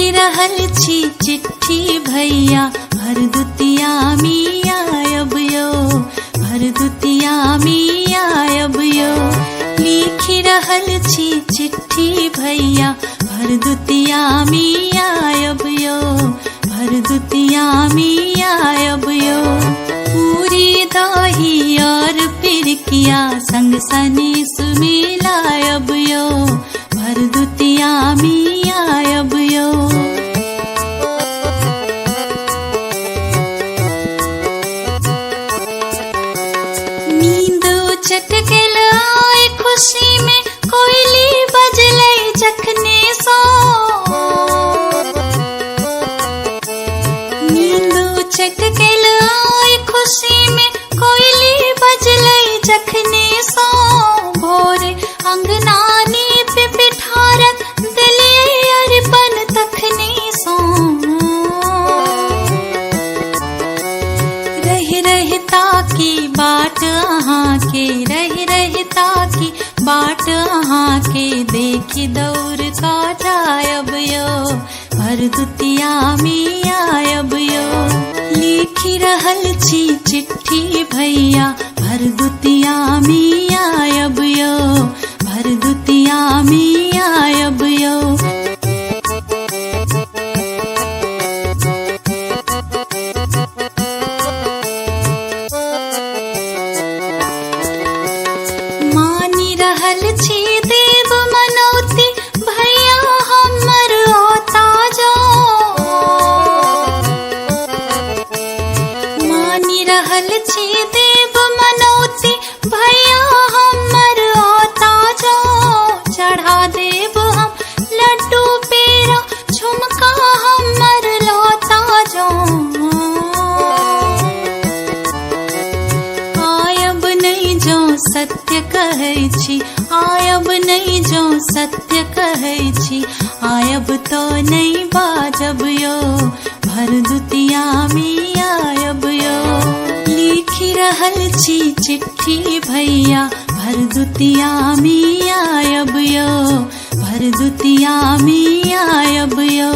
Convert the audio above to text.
लिखि रहल छी चिट्ठी भैया भरदुतिया मी आयब यो, भरदुतिया मी आयब यो। लिखि रहल छी चिट्ठी भैया भरदुतिया मी आयब यो, भरदुतिया मी आयब यो। पूरी दही और पिरकिया संग सनी सुमिलायब यो, भरदुतिया मी आयब यो। नींद चटकेल आए खुशी में कोयली बजले जखने सो, नींद चटकेल आए खुशी में कोयली बजले जखने सो। भोरे अंगनानी पे पिठारक दिलिए अरपन तखने सो। रह रहता की बाट अहाँ के, रह रहता की बाट अहाँ के देखी दौड़ का जायब यो, भरदुतिया मी आयब यो। लिखि रहल छी चिट्ठी भैया भरदुतिया मी आयब यो, भरदुतिया मी आयब यो। मानी रहल छी देव मनौती भैया हमर ओता जो, मानी रहल छी देव मनौती भैया हमर ओता जो। चढ़ा देव हम लड्डू पेड़ा झुमका हमर लौता जो। आयब नहीं जो सत्य कहै छी, आयब नहीं जो सत्य कहै छी, आयब तो नहीं बाजब यो, भरदुतिया मी आयब यो। लिखि रहल छी चिट्ठी भैया भरदुतिया मी आयब यो, भरदुतिया मी आयब यो।